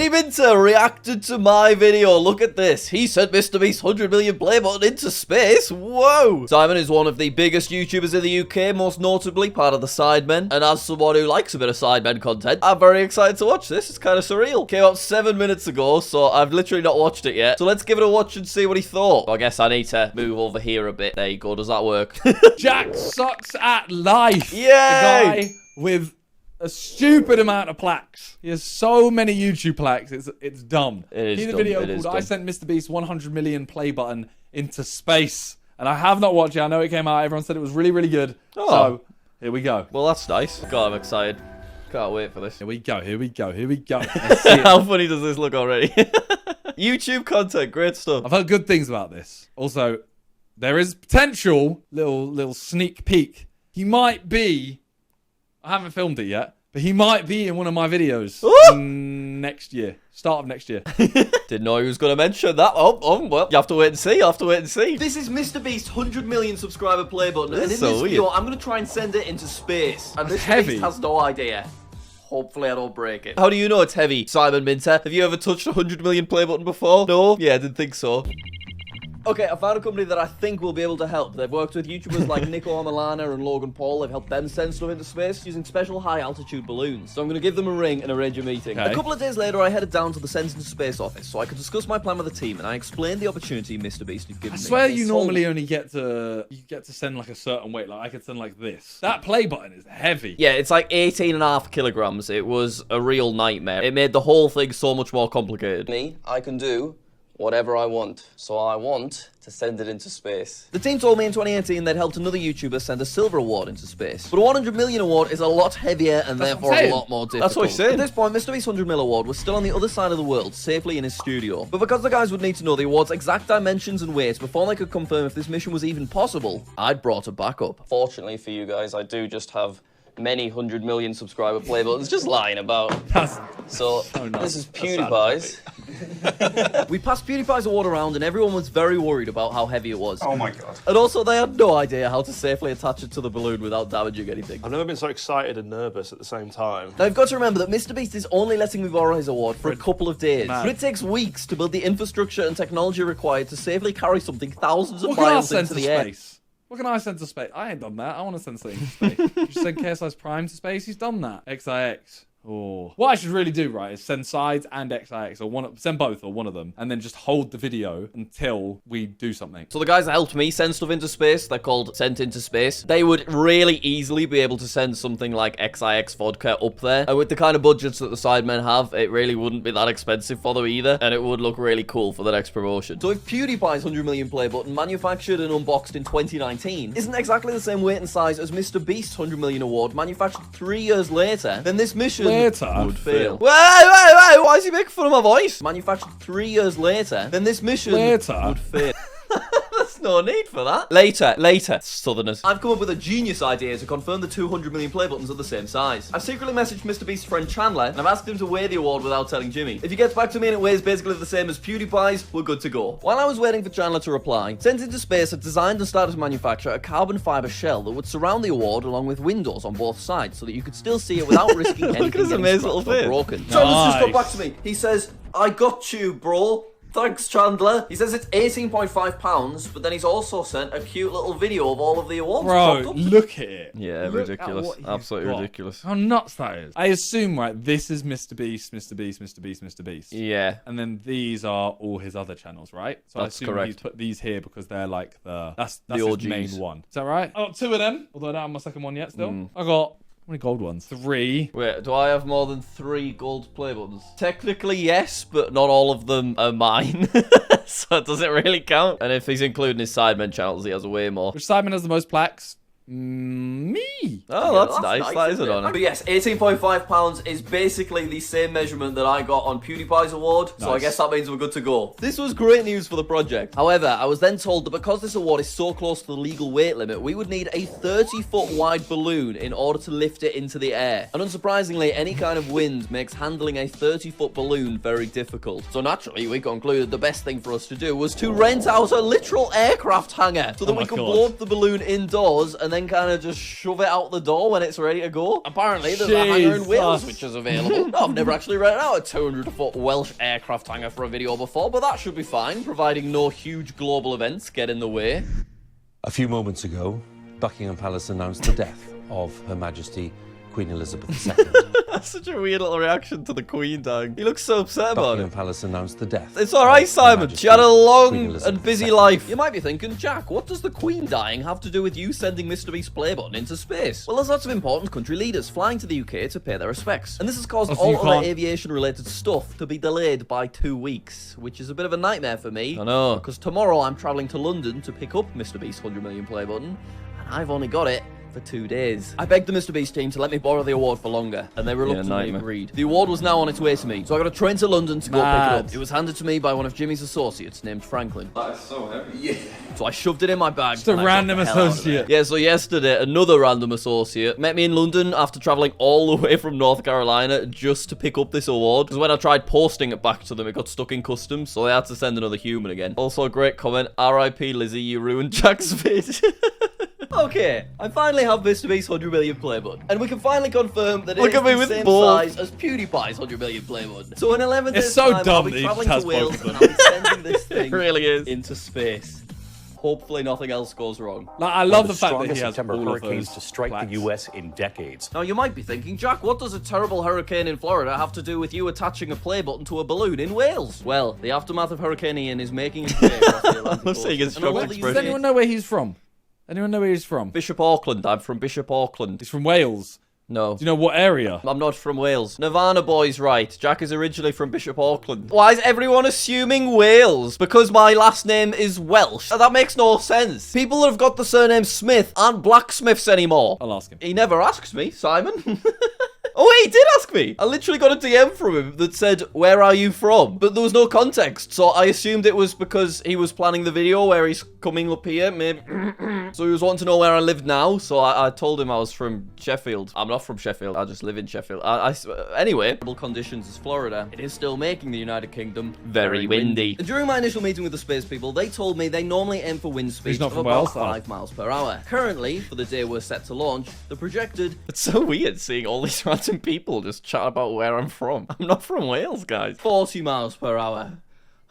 Miniminter reacted to my video. Look at this. He sent MrBeast's 100 million play button into space. Whoa. Simon is one of the biggest YouTubers in the UK, most notably part of the Sidemen. And as someone who likes a bit of Sidemen content, I'm very excited to watch this. It's kind of surreal. Came out 7 minutes ago, so I've literally not watched it yet. So let's give it a watch and see what he thought. I guess I need to move over here a bit. There you go. Does that work? Jack sucks at life. Yay! The guy with a stupid amount of plaques. He has so many YouTube plaques. It's dumb. It is he did a dumb. video It is called dumb. I Sent MrBeast 100 million play button into space. And I have not watched it. I know it came out. Everyone said it was really, really good. Oh. So, here we go. Well, that's nice. God, I'm excited. Can't wait for this. Here we go. Here we go. Here we go. Let's see it. How funny does this look already? YouTube content, great stuff. I've heard good things about this. Also, there is potential, little sneak peek. He might be, I haven't filmed it yet, but he might be in one of my videos next year. Start of next year. Didn't know he was going to mention that. Well, you have to wait and see. You have to wait and see. This is MrBeast's 100 million subscriber play button. And in so this video, I'm going to try and send it into space. And heavy. MrBeast has no idea. Hopefully I don't break it. How do you know it's heavy, Simon Minter? Have you ever touched a 100 million play button before? No? Yeah, I didn't think so. Okay, I found a company that I think will be able to help. They've worked with YouTubers like Nico Amalana and Logan Paul. They've helped them send stuff into space using special high-altitude balloons. So I'm going to give them a ring and arrange a meeting. Okay. A couple of days later, I headed down to the Send into Space office so I could discuss my plan with the team, and I explained the opportunity MrBeast had given me. I swear They you told normally me- only get to send like a certain weight. Like I could send like this. That play button is heavy. Yeah, it's like 18.5 kilograms. It was a real nightmare. It made the whole thing so much more complicated. Me, I can do whatever I want. So I want to send it into space. The team told me in 2018 they'd helped another YouTuber send a silver award into space. But a 100 million award is a lot heavier and That's what I'm therefore a saying. lot more difficult. That's what he's saying. At this point, MrBeast's 100 mil award was still on the other side of the world, safely in his studio. But because the guys would need to know the award's exact dimensions and weight before they could confirm if this mission was even possible, I'd brought a backup. Fortunately for you guys, I do just have many 100 million subscriber play buttons just lying about. So this is PewDiePie's. We passed PewDiePie's award around and everyone was very worried about how heavy it was. Oh my god. And also they had no idea how to safely attach it to the balloon without damaging anything. I've never been so excited and nervous at the same time. Now, you've got to remember that MrBeast is only letting me borrow his award for a couple of days. Man. But it takes weeks to build the infrastructure and technology required to safely carry something thousands of What can I miles send into to the air. space? What can I send to space? I ain't done that. I want to send something to space. You send KSI's Prime to space? He's done that. XIX. Oh. What I should really do, right, is send Sides and XIX, or send both, or one of them, and then just hold the video until we do something. So the guys that helped me send stuff into space, they're called Sent Into Space. They would really easily be able to send something like XIX vodka up there. And with the kind of budgets that the Sidemen have, it really wouldn't be that expensive for them either. And it would look really cool for the next promotion. So if PewDiePie's 100 million play button, manufactured and unboxed in 2019, isn't exactly the same weight and size as MrBeast's 100 million award, manufactured 3 years later, then this mission would fail. Wait, why is he making fun of my voice? Manufactured 3 years later, then this mission would fail. There's no need for that. Later, Southerners. I've come up with a genius idea to confirm the 200 million play buttons are the same size. I've secretly messaged MrBeast's friend Chandler, and I've asked him to weigh the award without telling Jimmy. If he gets back to me and it weighs basically the same as PewDiePie's, we're good to go. While I was waiting for Chandler to reply, Sent Into Space had designed and started to manufacture a carbon fiber shell that would surround the award along with windows on both sides so that you could still see it without risking anything getting amazing little scratched or thing. broken. Chandler's just got back to me. He says, I got you, bro. Thanks, Chandler. He says it's 18.5 pounds, but then he's also sent a cute little video of all of the awards. Bro, look at it. Yeah, Look ridiculous. at what he's Absolutely got. ridiculous. How nuts that is. I assume, right, this is MrBeast. Yeah. And then these are all his other channels, right? So That's I assume correct. he's put these here because they're like that's The his OGs. main one. Is that right? I got 2 of them, although I don't have my second one yet still. I got, how many gold ones? 3. Wait, do I have more than 3 gold play buttons? Technically, yes, but not all of them are mine. So does it really count? And if he's including his Sidemen channels, he has way more. Which Simon has the most plaques? Me. Oh, that's nice. That is an honour. But yes, 18.5 pounds is basically the same measurement that I got on PewDiePie's award, so I Nice. guess that means we're good to go. This was great news for the project. However, I was then told that because this award is so close to the legal weight limit, we would need a 30-foot wide balloon in order to lift it into the air. And unsurprisingly, any kind of wind makes handling a 30-foot balloon very difficult. So naturally, we concluded the best thing for us to do was to rent out a literal aircraft hangar so that Oh my we could God. blow up the balloon indoors and then kind of just shove it out the door when it's ready to go. Apparently, there's a hangar in Wales which is available. No, I've never actually rented out a 200-foot Welsh aircraft hangar for a video before, but that should be fine, providing no huge global events get in the way. A few moments ago, Buckingham Palace announced the death of Her Majesty Queen Elizabeth II. That's such a weird little reaction to the Queen dying. He looks so upset about Buckingham it. Palace announced the death. It's alright, Simon. She had a long Elizabeth and busy II. life. You might be thinking, Jack, what does the Queen dying have to do with you sending MrBeast's Playbutton into space? Well, there's lots of important country leaders flying to the UK to pay their respects. And this has caused all other aviation-related stuff to be delayed by 2 weeks, which is a bit of a nightmare for me. I know. Because tomorrow I'm travelling to London to pick up MrBeast's 100 million Playbutton, and I've only got it for 2 days. I begged the MrBeast team to let me borrow the award for longer, and they reluctantly agreed. The award was now on its way to me, so I got a train to London to go pick it up. It was handed to me by one of Jimmy's associates named Franklin. That is so heavy. Yeah. So I shoved it in my bag. Just a random associate. Yeah, so yesterday, another random associate met me in London after traveling all the way from North Carolina just to pick up this award. Because when I tried posting it back to them, it got stuck in customs, so they had to send another human again. Also, a great comment. R.I.P. Lizzie, you ruined Jack's vid. Okay, I finally have MrBeast's 100 million Playbutton, and we can finally confirm that it is the same size as PewDiePie's 100 million Playbutton. So in 11 days' time, I'll be traveling to Wales, and I'll be sending this thing into space. Hopefully nothing else goes wrong. Like, I love the fact that he has September all hurricanes of to strike plaques. the U.S. in decades. Now, you might be thinking, Jack, what does a terrible hurricane in Florida have to do with you attaching a play button to a balloon in Wales? Well, the aftermath of Hurricane Ian is making its way across the Atlantic coast. Does anyone know where he's from? Anyone know where he's from? Bishop Auckland. I'm from Bishop Auckland. He's from Wales. No. Do you know what area? I'm not from Wales. Nirvana boy's right. Jack is originally from Bishop Auckland. Why is everyone assuming Wales? Because my last name is Welsh. That makes no sense. People that have got the surname Smith aren't blacksmiths anymore. I'll ask him. He never asks me, Simon. Oh, wait, he did ask me. I literally got a DM from him that said, "Where are you from?" But there was no context, so I assumed it was because he was planning the video where he's coming up here, maybe. So he was wanting to know where I lived now, so I told him I was from Sheffield. I'm not from Sheffield, I just live in Sheffield. Anyway, conditions as Florida, it is still making the United Kingdom very windy. During my initial meeting with the space people, they told me they normally aim for wind speeds of about 5 miles per hour. Currently, for the day we're set to launch, the projected... It's so weird seeing all these random people just chat about where I'm from. I'm not from Wales, guys. 40 miles per hour.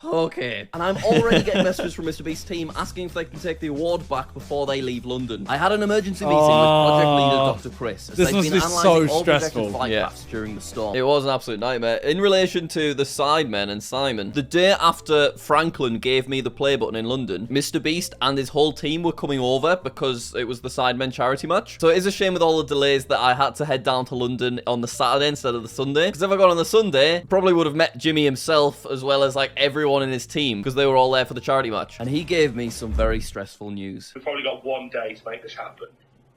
Okay. And I'm already getting messages from MrBeast's team asking if they can take the award back before they leave London. I had an emergency meeting with project leader Dr. Chris. As this must be so stressful. Flight paths during the storm. It was an absolute nightmare. In relation to the Sidemen and Simon, the day after Franklin gave me the play button in London, MrBeast and his whole team were coming over because it was the Sidemen charity match. So it is a shame with all the delays that I had to head down to London on the Saturday instead of the Sunday. Because if I got on the Sunday, probably would have met Jimmy himself as well as like everyone in his team because they were all there for the charity match. And he gave me some very stressful news. We've probably got 1 day to make this happen.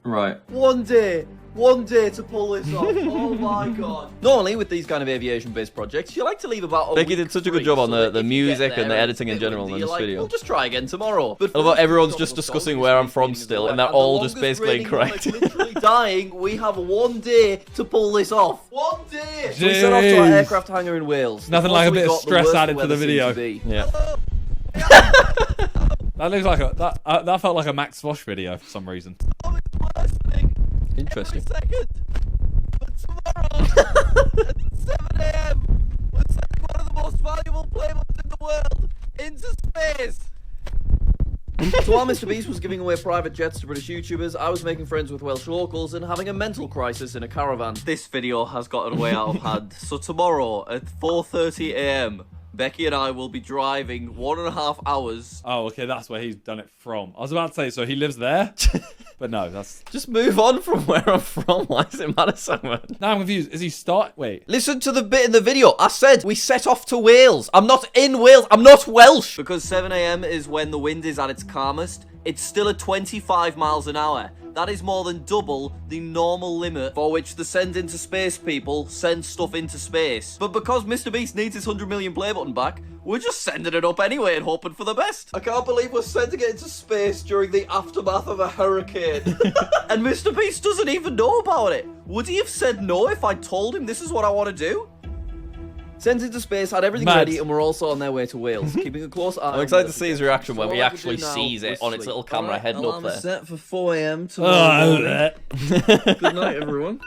Right. One day to pull this off. Oh my god. Normally, with these kind of aviation-based projects, you like to leave about a Becky did such a good job on the music and the editing in general in this video. We'll just try again tomorrow. But I love how everyone's just discussing where I'm from still, and they're all just basically incorrect. Literally dying. We have 1 day to pull this off. 1 day. So we set off to our aircraft hangar in Wales. Nothing like a bit of stress added to the video. Yeah. That looks like that felt like a Max Vosh video for some reason. Interesting. Second. But tomorrow at 7 a.m. we're sending one of the most valuable playbuttons in the world into space. So while MrBeast was giving away private jets to British YouTubers, I was making friends with Welsh locals and having a mental crisis in a caravan. This video has gotten way out of hand. So tomorrow at 4:30 a.m. Becky and I will be driving 1.5 hours. Oh, okay, that's where he's done it from. I was about to say, so he lives there? But no, that's... Just move on from where I'm from. Why does it matter so much? Now I'm confused. Is he Wait. Listen to the bit in the video. I said we set off to Wales. I'm not in Wales. I'm not Welsh. Because 7 a.m. is when the wind is at its calmest. It's still at 25 miles an hour. That is more than double the normal limit for which the send into space people send stuff into space. But because MrBeast needs his 100 million play button back, we're just sending it up anyway and hoping for the best. I can't believe we're sending it into space during the aftermath of a hurricane. And MrBeast doesn't even know about it. Would he have said no if I told him this is what I want to do? Sent into space, had everything ready, and we're also on their way to Wales, keeping a close eye. I'm excited to see his reaction when he actually sees it on its little camera heading up there. Set for 4 a.m. tomorrow morning. Good night, everyone.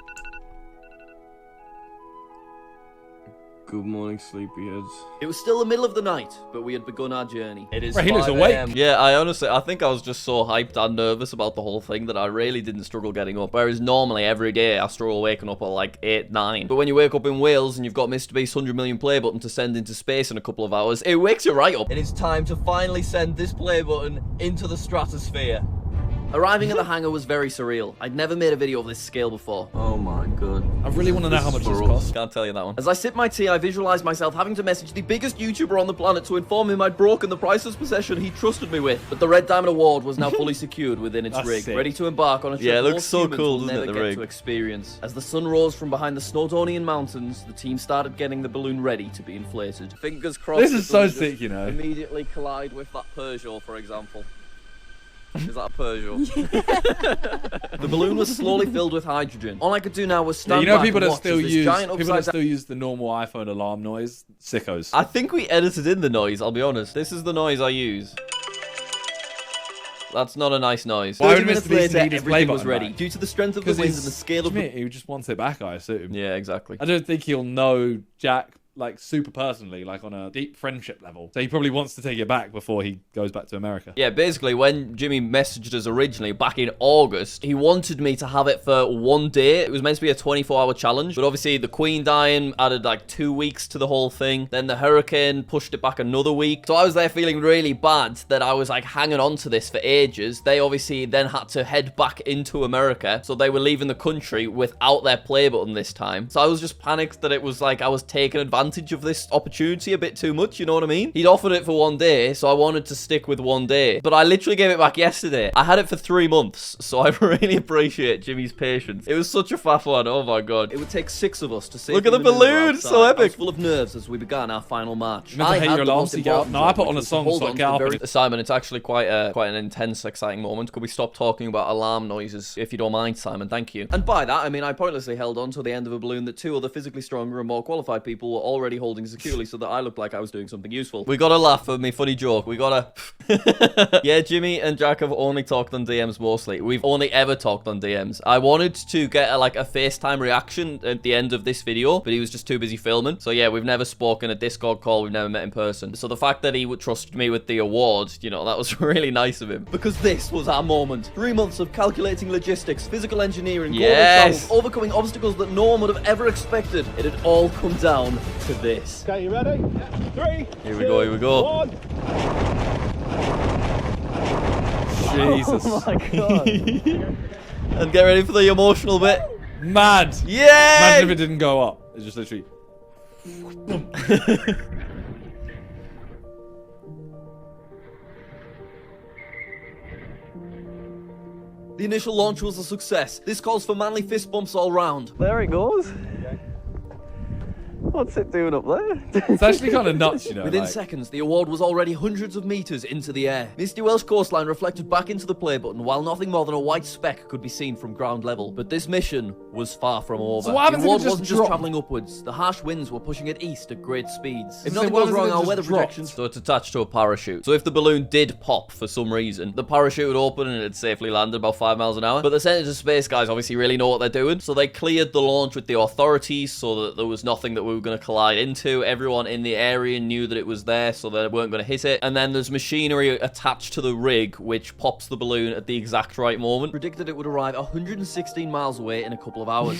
Good morning, sleepyheads. It was still the middle of the night, but we had begun our journey. It is Right, he looks 5 awake. a.m. Yeah, I think I was just so hyped and nervous about the whole thing that I really didn't struggle getting up. Whereas normally every day I struggle waking up at like 8, 9. But when you wake up in Wales and you've got MrBeast's 100 million play button to send into space in a couple of hours, it wakes you right up. It is time to finally send this play button into the stratosphere. Arriving at the hangar was very surreal. I'd never made a video of this scale before. Oh my god. I really want to know how much this costs. Can't tell you that one. As I sip my tea, I visualized myself having to message the biggest YouTuber on the planet to inform him I'd broken the priceless possession he trusted me with. But the Red Diamond Award was now fully secured within its rig, sick. ready to embark on a trip Yeah, it looks most so humans cool, will doesn't it, never the get rig? to experience. As the sun rose from behind the Snowdonian mountains, the team started getting the balloon ready to be inflated. Fingers crossed. This is it so doesn't just sick, you know. Immediately collide with that Peugeot, for example. Is that a Peugeot? The balloon was slowly filled with hydrogen. All I could do now was stand You know, back people and that watch still as this use giant people that upside still use the normal iPhone alarm noise. Sickos. I think we edited in the noise, I'll be honest. This is the noise I use. That's not a nice noise. Why 30 would minutes Mr. Beast later, need his play everything was button ready. back? Due to the strength of the winds and the scale of the... He just wants it back, I assume. Yeah, exactly. I don't think he'll know Jack like super personally, like on a deep friendship level. So he probably wants to take it back before he goes back to America. Yeah, basically, when Jimmy messaged us originally back in August, he wanted me to have it for 1 day. It was meant to be a 24-hour challenge, but obviously the Queen dying added like 2 weeks to the whole thing. Then the hurricane pushed it back another week. So I was there feeling really bad that I was like hanging on to this for ages. They obviously then had to head back into America, so they were leaving the country without their play button this time. So I was just panicked that it was like I was taking advantage of this opportunity a bit too much, you know what I mean? He'd offered it for 1 day, so I wanted to stick with 1 day. But I literally gave it back yesterday. I had it for 3 months, so I really appreciate Jimmy's patience. It was such a faff one, oh my god. It would take 6 of us to save Look at the maneuver balloon, outside. so I epic. was full of nerves as we began our final march. Remember to hate had your the alarm most so you get up? important No, I put job, on a which was to song hold so I on get to the up very and Simon, it's actually quite an intense, exciting moment. Could we stop talking about alarm noises, if you don't mind, Simon? Thank you. And by that, I mean I pointlessly held on to the end of a balloon that 2 other physically stronger and more qualified people were already holding securely so that I looked like I was doing something useful. We gotta laugh at me funny joke. We gotta... Yeah, Jimmy and Jack have only talked on DMs mostly. We've only ever talked on DMs. I wanted to get a FaceTime reaction at the end of this video, but he was just too busy filming. So yeah, we've never spoken a Discord call. We've never met in person. So the fact that he would trust me with the award, you know, that was really nice of him. Because this was our moment. 3 months of calculating logistics, physical engineering, global Yes. travel, overcoming obstacles that no one would have ever expected. It had all come down to this. Okay, you ready? 3, Here we go, here we go. 1. Jesus. Oh my god. And get ready for the emotional bit. Mad. Yeah! Imagine if it didn't go up. It's just literally. The initial launch was a success. This calls for manly fist bumps all round. There it goes. What's it doing up there? It's actually kind of nuts, you know. Within like- seconds, the award was already hundreds of meters into the air. Misty Welsh coastline reflected back into the play button, while nothing more than a white speck could be seen from ground level. But this mission was far from over. So what happens the if it award just wasn't just dropped? traveling upwards. The harsh winds were pushing it east at great speeds. If So nothing what goes happens if wrong, it our just weather dropped? projections... So it's attached to a parachute. So if the balloon did pop for some reason, the parachute would open and it'd safely land at about 5 miles an hour. But the Centre of Space guys obviously really know what they're doing. So they cleared the launch with the authorities so that there was nothing that we were going to collide into. Everyone in the area knew that it was there, so they weren't going to hit it. And then there's machinery attached to the rig, which pops the balloon at the exact right moment. predicted it would arrive 116 miles away in a couple of hours.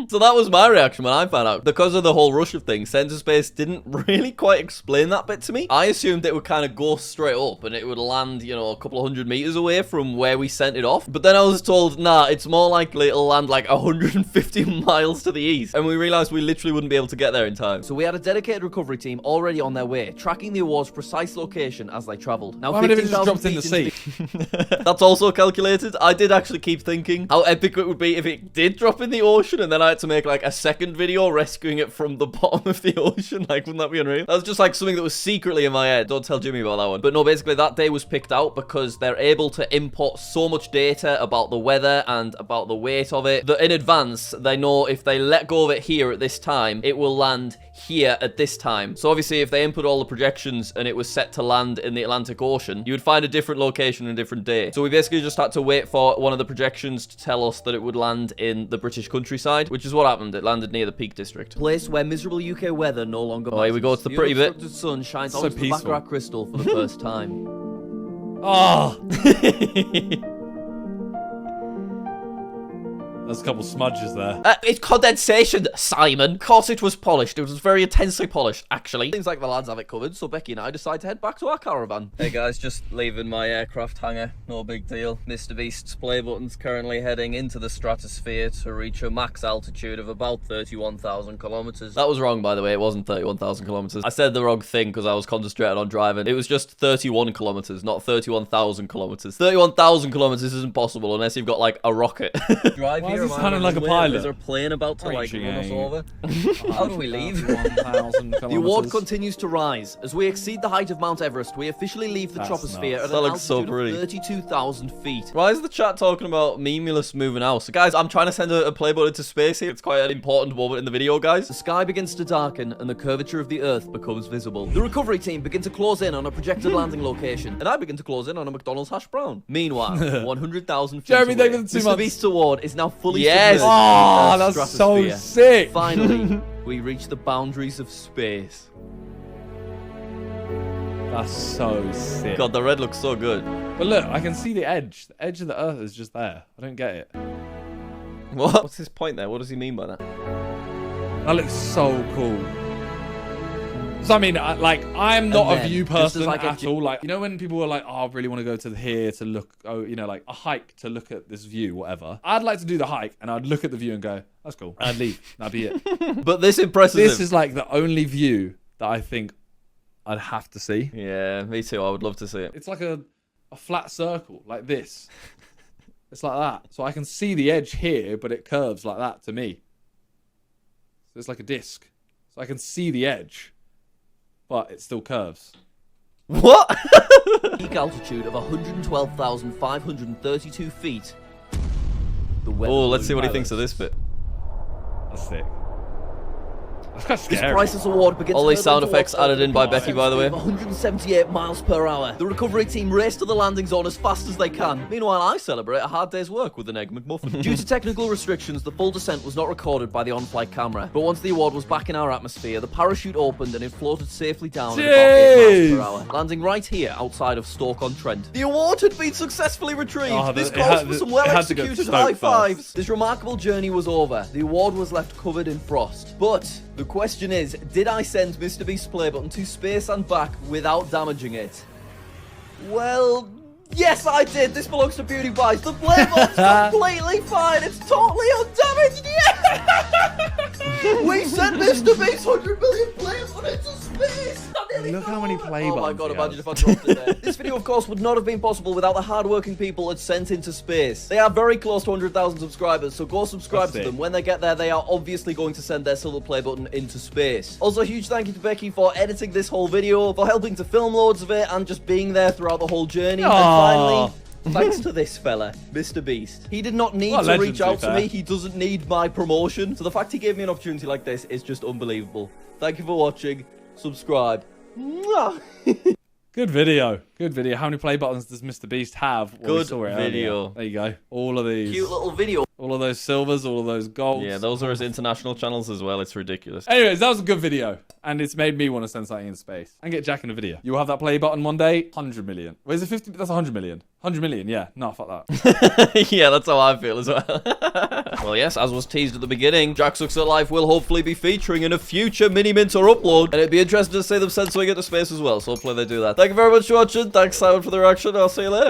So that was my reaction when I found out. Because of the whole rush of things, Centre Space didn't really quite explain that bit to me. I assumed it would kind of go straight up and it would land, you know, a couple of 100 meters away from where we sent it off. But then I was told, nah, it's more likely it'll land like 150 miles to the east. And we realized we literally wouldn't be able to get there in time. So we had a dedicated recovery team already on their way, tracking the award's precise location as they travelled. Now, What happened if it just 15,000 dropped in the feet sea? into That's also calculated. I did actually keep thinking how epic it would be if it did drop in the ocean and then I had to make like a second video rescuing it from the bottom of the ocean. Like, wouldn't that be unreal? That was just like something that was secretly in my head. Don't tell Jimmy about that one. But no, basically that day was picked out because they're able to import so much data about the weather and about the weight of it that in advance they know if they let go of it here at this time, it will land here at this time. So obviously, if they input all the projections and it was set to land in the Atlantic Ocean, you would find a different location and a different day. So we basically just had to wait for one of the projections to tell us that it would land in the British countryside, which is what happened. It landed near the Peak District. Place where miserable UK weather no longer matters. Oh, here we go. It's the pretty bit. The sun shines so onto the baccarat crystal for the first time. Oh! There's a couple smudges there. It's condensation, Simon. Of course it was polished. It was very intensely polished, actually. Seems like the lads have it covered, so Becky and I decide to head back to our caravan. Hey guys, just leaving my aircraft hangar. No big deal. MrBeast's Playbutton's currently heading into the stratosphere to reach a max altitude of about 31,000 kilometers. That was wrong, by the way. It wasn't 31,000 kilometers. I said the wrong thing because I was concentrated on driving. It was just 31 kilometers, not 31,000 kilometers. 31,000 kilometers isn't possible unless you've got, like, a rocket. Drive Why is he sounding like a pilot? Is there a plane about to like run us over? How do we leave? 1,000 The award continues to rise. As we exceed the height of Mount Everest, we officially leave the troposphere at an altitude of 32,000 feet. Why is the chat talking about Memulus moving out? So guys, I'm trying to send a Playbutton into space here. It's quite an important moment in the video, guys. The sky begins to darken and the curvature of the Earth becomes visible. The recovery team begin to close in on a projected landing location, and I begin to close in on a McDonald's hash brown. Meanwhile, 100,000 feet Jeremy, away, thank you for the 2 months. MrBeast's award is now fully Yes! submerged Oh, in the that's so stratosphere. sick! Finally, we reach the boundaries of space. That's so sick. God, the red looks so good. But look, I can see the edge. The edge of the Earth is just there. I don't get it. What? What's his point there? What does he mean by that? That looks so cool. So I mean, I'm not a view person at all. Like, you know, when people are like, "Oh, I really want to go to here to look," you know, like a hike to look at this view, whatever. I'd like to do the hike, and I'd look at the view and go, "That's cool." And I'd leave. That'd be it. But this impresses This him. is like the only view that I think I'd have to see. Yeah, me too. I would love to see it. It's like a flat circle, like this. It's like that. So I can see the edge here, but it curves like that to me. So it's like a disc. So I can see the edge, but it still curves. What? Peak altitude of 112,532 feet. Oh, let's see what he thinks of this bit. That's sick. That's quite This scary. priceless award begins. All these sound effects added in by Becky, by the way. 178 miles per hour. The recovery team race to the landing zone as fast as they can. Meanwhile, I celebrate a hard day's work with an Egg McMuffin. Due to technical restrictions, the full descent was not recorded by the on-flight camera. But once the award was back in our atmosphere, the parachute opened and it floated safely down at about 8 miles per hour, landing right here outside of Stoke-on-Trent. The award had been successfully retrieved. This calls for some well-executed high fives. This remarkable journey was over. The award was left covered in frost. But the question is, did I send MrBeast's Playbutton to space and back without damaging it? Well, yes, I did. This belongs to Beauty Buys. The Playbutton's completely fine. It's totally undamaged. Yeah! We sent MrBeast's 100 million Playbutton into space. Look how many Playbuttons. Oh my god, imagine if I dropped it there. This video, of course, would not have been possible without the hard-working people at Sent into Space. They are very close to 100,000 subscribers, so go subscribe to them. When they get there, they are obviously going to send their silver Playbutton into space. Also, a huge thank you to Becky for editing this whole video, for helping to film loads of it, and just being there throughout the whole journey. And finally, thanks to this fella, MrBeast. He did not need to reach out to me. He doesn't need my promotion. So the fact he gave me an opportunity like this is just unbelievable. Thank you for watching. Subscribe. Mwah. Good video. Good video. How many Playbuttons does MrBeast have? Well, Good video. There you go. All of these. Cute little video. All of those silvers, all of those golds. Yeah, those are his international channels as well. It's ridiculous. Anyways, that was a good video. And it's made me want to send something in space. And get Jack in a video. You'll have that Playbutton one day. 100 million. Wait, is it 50? That's 100 million. 100 million, yeah. No, fuck that. Yeah, that's how I feel as well. Well, yes, as was teased at the beginning, Jack Sucks at Life will hopefully be featuring in a future Miniminter upload. And it'd be interesting to see them send something into space as well. So hopefully they do that. Thank you very much for watching. Thanks, Simon, for the reaction. I'll see you later.